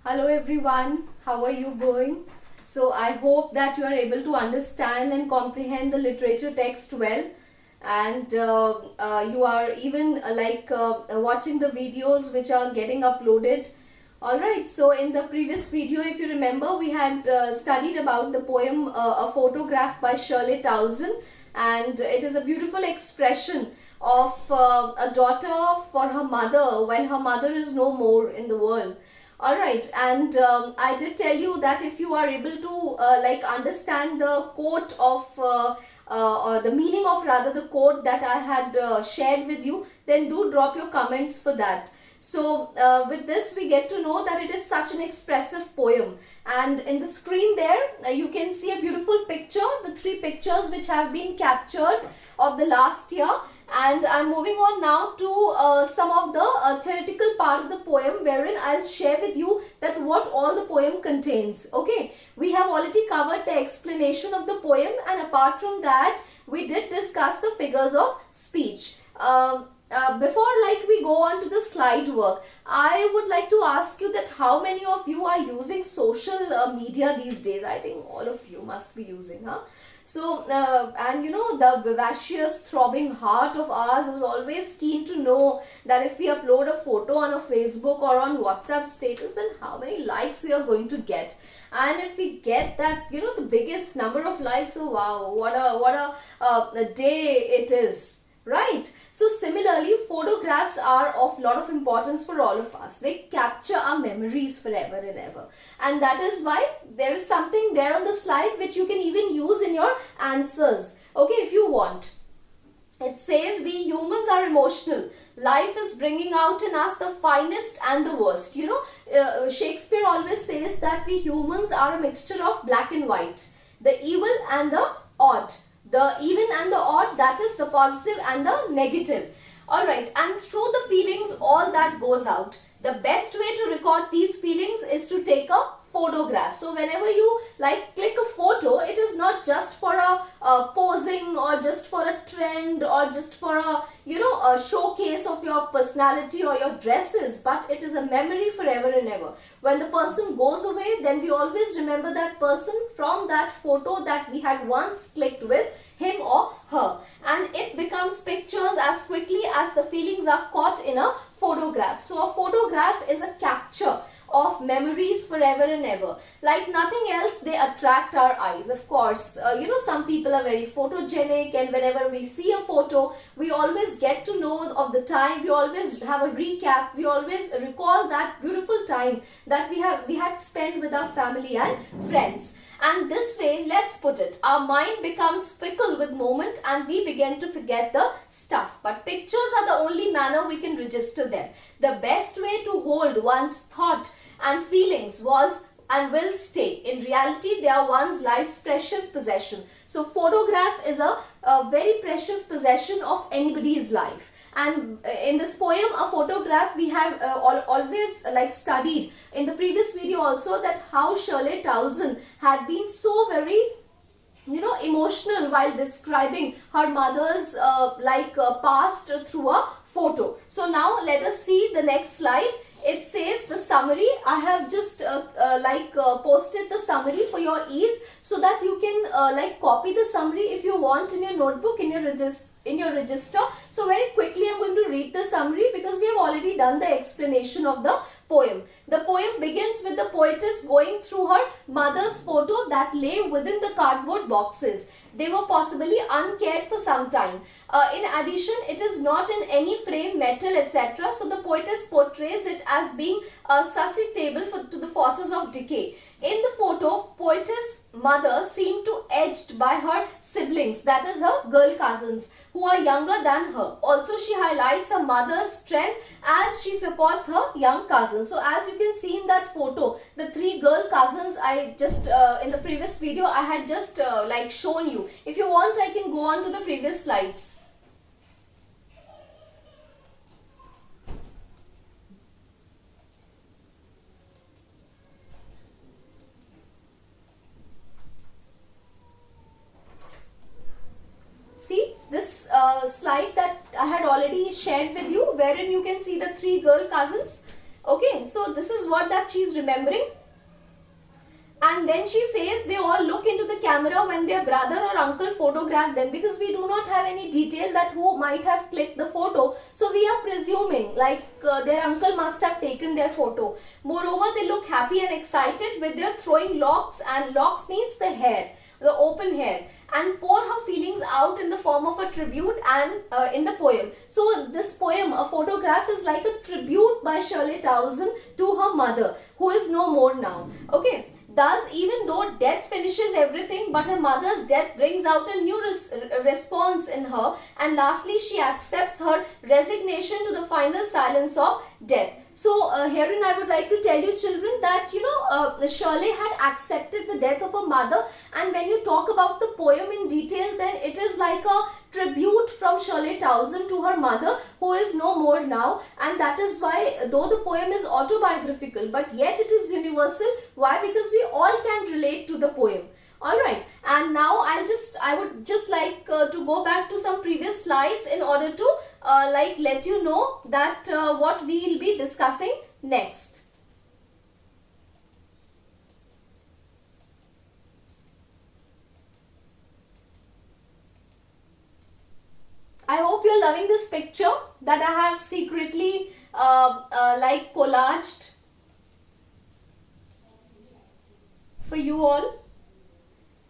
Hello everyone, how are you going? So I hope that you are able to understand and comprehend the literature text well, and you are even watching the videos which are getting uploaded. Alright, so in the previous video, if you remember, we had studied about the poem A Photograph by Shirley Towson, and it is a beautiful expression of a daughter for her mother when her mother is no more in the world. Alright, and I did tell you that if you are able to understand the quote of or the meaning of rather the quote that I had shared with you, then do drop your comments for that. So with this we get to know that it is such an expressive poem, and in the screen there you can see a beautiful picture, the three pictures which have been captured of the last year. And I'm moving on now to some of the theoretical part of the poem, wherein I'll share with you that what all the poem contains. Okay, we have already covered the explanation of the poem, and apart from that we did discuss the figures of speech. Before we go on to the slide work, I would like to ask you that how many of you are using social media these days? I think all of you must be using, huh? So, and you know, the vivacious throbbing heart of ours is always keen to know that if we upload a photo on a Facebook or on WhatsApp status, then how many likes we are going to get. And if we get that, you know, the biggest number of likes, oh wow, what a day it is, right? So similarly, photographs are of lot of importance for all of us. They capture our memories forever and ever. And that is why there is something there on the slide which you can even use in your answers. Okay, if you want. It says, we humans are emotional. Life is bringing out in us the finest and the worst. You know, Shakespeare always says that we humans are a mixture of black and white. The evil and the odd. The even and the odd, that is the positive and the negative. Alright, and through the feelings all that goes out. The best way to record these feelings is to take a photograph. So whenever you click a photo, it is not just for a posing or just for a trend or just for a a showcase of your personality or your dresses, but it is a memory forever and ever. When the person goes away, then we always remember that person from that photo that we had once clicked with him or her, and it becomes pictures as quickly as the feelings are caught in a photograph. So a photograph is a capture of memories forever and ever. Like nothing else, they attract our eyes. Of course, some people are very photogenic, and whenever we see a photo, we always get to know of the time. We always have a recap. We always recall that beautiful time that we had spent with our family and friends. And this way, let's put it, our mind becomes fickle with moment and we begin to forget the stuff. But pictures are the only manner we can register them. The best way to hold one's thought and feelings was and will stay. In reality, they are one's life's precious possession. So photograph is a very precious possession of anybody's life. And in this poem, a photograph, we have always studied in the previous video also that how Shirley Towson had been so very emotional while describing her mother's past through a photo. So now let us see the next slide. It says the summary. I have just posted the summary for your ease, so that you can copy the summary if you want in your notebook, in your register. So very quickly I'm going to read the summary because we have already done the explanation of the poem. The poem begins with the poetess going through her mother's photo that lay within the cardboard boxes. They were possibly uncared for some time. In addition, it is not in any frame, metal, etc. So the poetess portrays it as being susceptible to the forces of decay. In the photo, poetess' mother seemed to edged by her siblings, that is her girl cousins, who are younger than her. Also, she highlights her mother's strength as she supports her young cousins. So, as you can see in that photo, the three girl cousins, I just in the previous video, I had just shown you. If you want, I can go on to the previous slides. See this slide that I had already shared with you, wherein you can see the three girl cousins. Okay, so this is what that she's remembering. And then she says they all look into the camera when their brother or uncle photographed them, because we do not have any detail that who might have clicked the photo. So we are presuming like their uncle must have taken their photo. Moreover, they look happy and excited with their throwing locks, and locks means the hair, the open hair, and pour her feelings out in the form of a tribute and in the poem. So this poem, a photograph, is like a tribute by Shirley Towson to her mother, who is no more now. Okay. Thus, even though death finishes everything, but her mother's death brings out a new response in her. And lastly, she accepts her resignation to the final silence of death. So, herein I would like to tell you children that, Shirley had accepted the death of her mother. And when you talk about the poem in detail, then it is like a tribute from Shirley Towson to her mother, who is no more now. And that is why, though the poem is autobiographical, but yet it is universal. Why? Because we all can relate to the poem. Alright, and now I would just like to go back to some previous slides in order to let you know that what we will be discussing next. I hope you're loving this picture that I have secretly collaged for you all.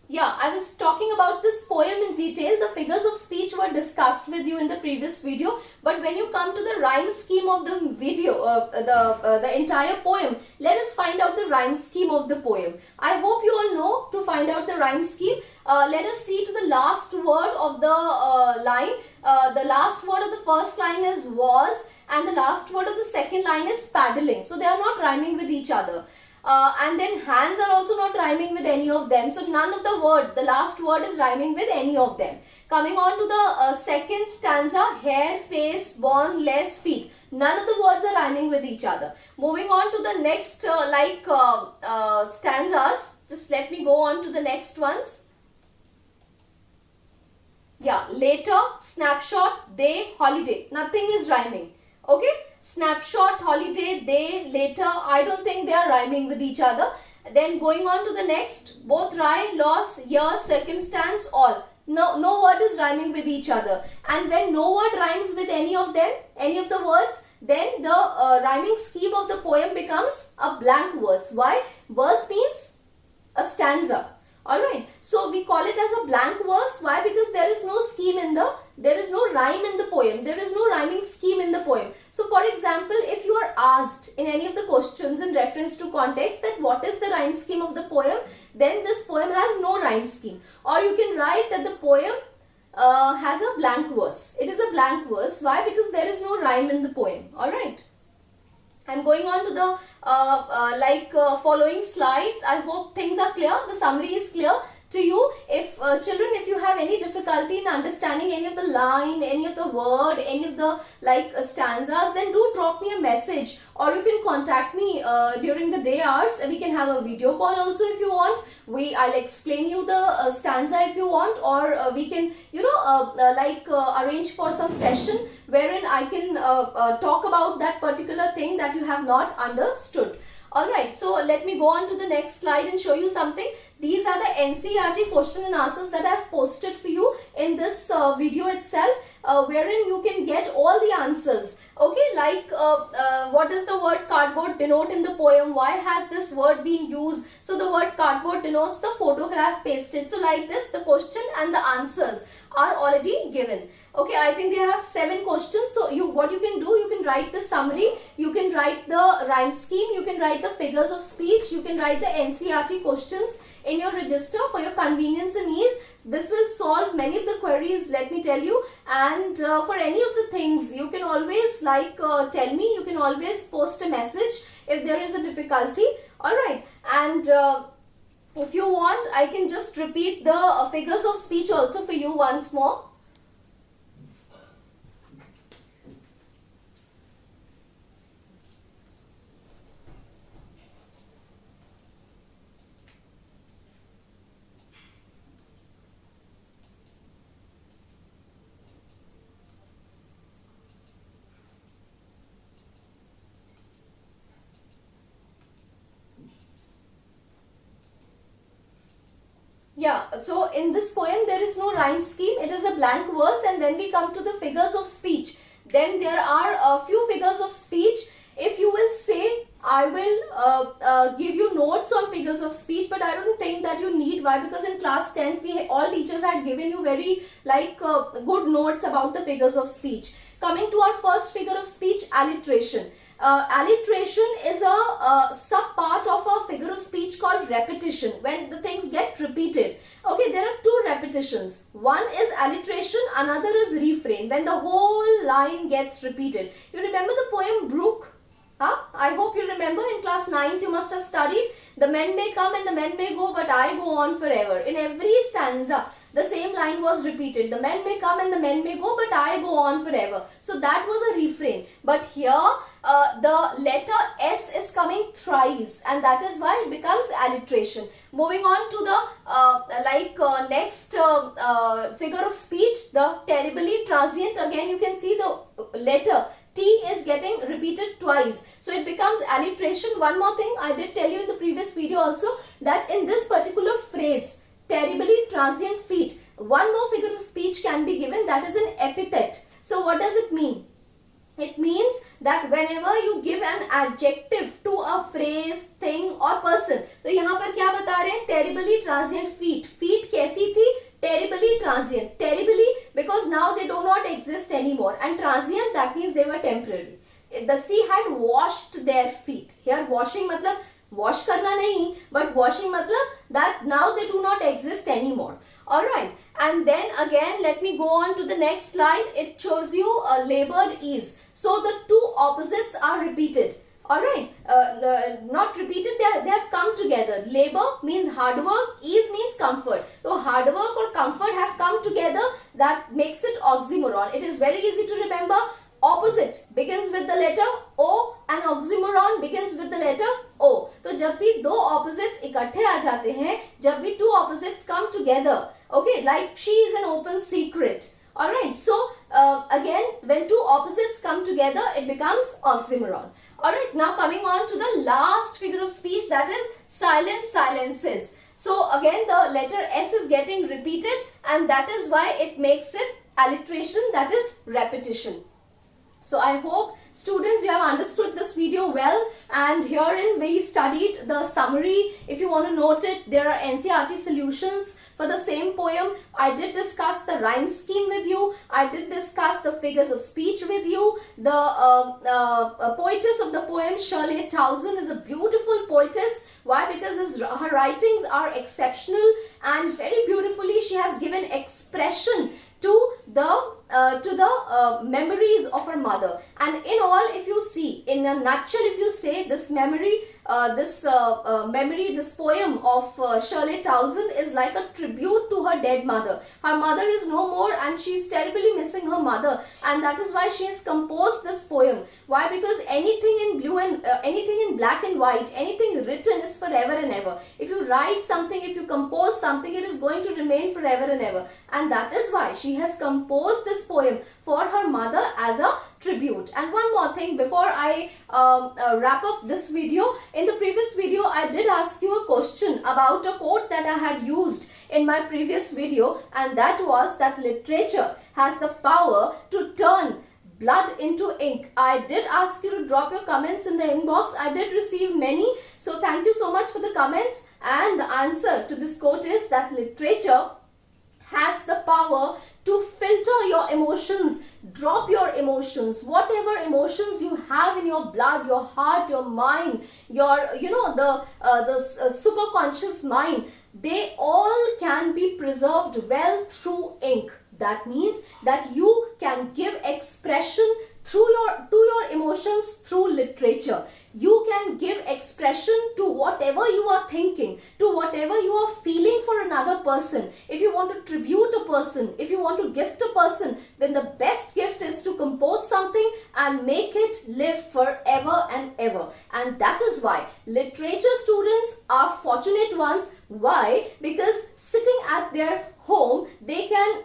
Yeah, I was talking about this poem in detail. The figures of speech were discussed with you in the previous video. But when you come to the rhyme scheme of the video, the entire poem, let us find out the rhyme scheme of the poem. I hope you all know to find out the rhyme scheme. Let us see to the last word of the line. The last word of the first line is was, and the last word of the second line is paddling. So they are not rhyming with each other. And then hands are also not rhyming with any of them. So none of the last word is rhyming with any of them. Coming on to the second stanza, hair, face, born, less, feet. None of the words are rhyming with each other. Moving on to the next stanzas. Just let me go on to the next ones. Yeah, later, snapshot, they, holiday. Nothing is rhyming. Okay, snapshot, holiday, they, later, I don't think they are rhyming with each other. Then going on to the next, both rhyme, loss, year, circumstance, all. No word is rhyming with each other. And when no word rhymes with any of them, any of the words, then the rhyming scheme of the poem becomes a blank verse. Why? Verse means a stanza. Alright, so we call it as a blank verse. Why? Because there is no scheme there is no rhyme in the poem. There is no rhyming scheme in the poem. So for example, if you are asked in any of the questions in reference to context that what is the rhyme scheme of the poem, then this poem has no rhyme scheme. Or you can write that the poem has a blank verse. It is a blank verse. Why? Because there is no rhyme in the poem. Alright. I'm going on to the following slides. I hope things are clear. The summary is clear to you. If children, if you have any difficulty in understanding any of the line, any of the word, any of the stanzas, then do drop me a message, or you can contact me during the day hours. We can have a video call also if you want. I'll explain you the stanza if you want, or we can arrange for some session wherein I can talk about that particular thing that you have not understood. Alright, so let me go on to the next slide and show you something. These are the NCERT question and answers that I have posted for you in this video itself, wherein you can get all the answers. Okay, what does the word cardboard denote in the poem? Why has this word been used? So the word cardboard denotes the photograph pasted. So like this, the question and the answers are already given. Okay, I think they have 7 questions. So what you can do, you can write the summary, you can write the rhyme scheme, you can write the figures of speech, you can write the NCERT questions in your register for your convenience and ease. This will solve many of the queries, let me tell you. And for any of the things, you can always tell me, you can always post a message if there is a difficulty. Alright, and if you want, I can just repeat the figures of speech also for you once more. Yeah, so in this poem there is no rhyme scheme, it is a blank verse, and when we come to the figures of speech, then there are a few figures of speech. If you will say, I will give you notes on figures of speech, but I don't think that you need. Why? Because in class 10th, all teachers had given you very good notes about the figures of speech. Coming to our first figure of speech, alliteration. Alliteration is a sub part of a figure of speech called repetition, when the things get repeated. Okay, there are two repetitions. One is alliteration, another is refrain, when the whole line gets repeated. You remember the poem Brook? I hope you remember. In class 9th you must have studied. The men may come and the men may go, but I go on forever. In every stanza, the same line was repeated. The men may come and the men may go, but I go on forever. So that was a refrain. But here the letter S is coming thrice, and that is why it becomes alliteration. Moving on to the next figure of speech, the terribly transient. Again you can see the letter T is getting repeated twice. So it becomes alliteration. One more thing, I did tell you in the previous video also that in this particular phrase, terribly transient feet, one more figure of speech can be given, that is an epithet. So what does it mean? It means that whenever you give an adjective to a phrase, thing or person, तो यहाँ पर क्या बता रहे हैं? Terribly transient feet. Feet कैसी थी? Terribly transient. Terribly because now they do not exist anymore, and transient, that means they were temporary. The sea had washed their feet. Here washing मतलब wash करना नहीं, but washing मतलब that now they do not exist anymore. Alright, and then again let me go on to the next slide. It shows you a labored ease. So the two opposites are repeated. Alright, not repeated, they have come together. Labor means hard work, ease means comfort. So hard work or comfort have come together, that makes it oxymoron. It is very easy to remember. Opposite begins with the letter O and oxymoron begins with the letter O. तो जब भी दो opposites इकट्ठे आ जाते हैं, जब भी two opposites come together, okay, like she is an open secret. Alright, so again when two opposites come together, it becomes oxymoron. Alright, now coming on to the last figure of speech, that is silence, silences. So again the letter S is getting repeated, and that is why it makes it alliteration, that is repetition. So I hope students you have understood this video well, and herein we studied the summary. If you want to note it, there are NCERT solutions for the same poem. I did discuss the rhyme scheme with you. I did discuss the figures of speech with you. The poetess of the poem, Shirley Towson, is a beautiful poetess. Why? Because her writings are exceptional, and very beautifully she has given expression to the memories of her mother. And in all, if you see, in a nutshell, if you say this memory, this poem of Shirley Towson is like a tribute to her dead mother. Her mother is no more, and she is terribly missing her mother, and that is why she has composed this poem. Why? Because anything in blue and anything in black and white, anything written is forever and ever. If you write something, if you compose something, it is going to remain forever and ever, and that is why she has composed this poem for her mother as a tribute. And one more thing before I wrap up this video. In the previous video, I did ask you a question about a quote that I had used in my previous video, and that was that literature has the power to turn blood into ink. I did ask you to drop your comments in the inbox. I did receive many, so thank you so much for the comments. And the answer to this quote is that literature has the power to filter your emotions, drop your emotions, whatever emotions you have in your blood, your heart, your mind, your the superconscious mind, they all can be preserved well through ink. That means that you can give expression to your emotions through literature. You can give expression to whatever you are thinking, to whatever you are feeling for another person. If you want to tribute a person, if you want to gift a person, then the best gift is to compose something and make it live forever and ever. And that is why literature students are fortunate ones. Why? Because sitting at their home, they can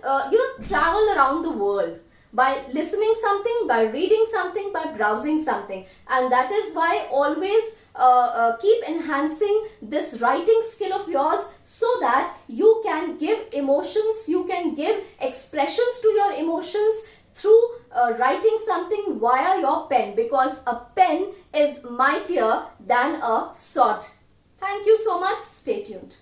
travel around the world. by listening something, by reading something, by browsing something. And that is why always keep enhancing this writing skill of yours, so that you can give emotions, you can give expressions to your emotions through writing something via your pen, because a pen is mightier than a sword. Thank you so much. Stay tuned.